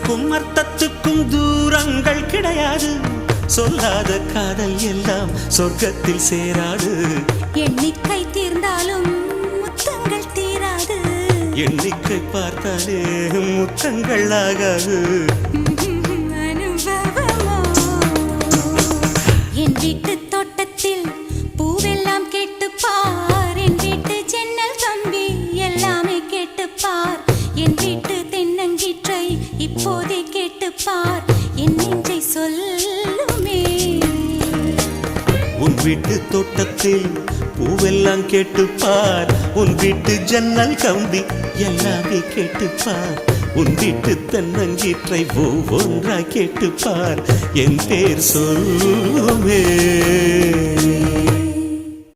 சொல்லுக்கும் அர்த்தத்துக்கும் தூரங்கள் கிடையாது. சொல்லாத காதல் எல்லாம் சொர்க்கத்தில் சேராது. எண்ணிக்கை தீர்ந்தாலும் முத்தங்கள் தீராது. எண்ணிக்கை பார்த்தாலே முத்தங்கள் ஆகாது. என் வீட்டு தோட்டத்தில் பூவெல்லாம் கேட்டுப்பார். என் வீட்டு ஜன்னல் கம்பி எல்லாமே கேட்டுப்பார். என் வீட்டு தென்னங்கீற்றை இப்போதே கேட்டுப்பார். என் நெஞ்சை சொல்லுமே. உன் வீட்டு தோட்டத்தில் பூவெல்லாம் கேட்டுப்பார். உன் வீட்டு ஜன்னல் கம்பி எல்லாமே கேட்டுப்பார். உன் வீட்டு தென்னங்கீற்றை ஒவ்வொன்றாய் கேட்டுப்பார். என் பேர் சொல்லுமே.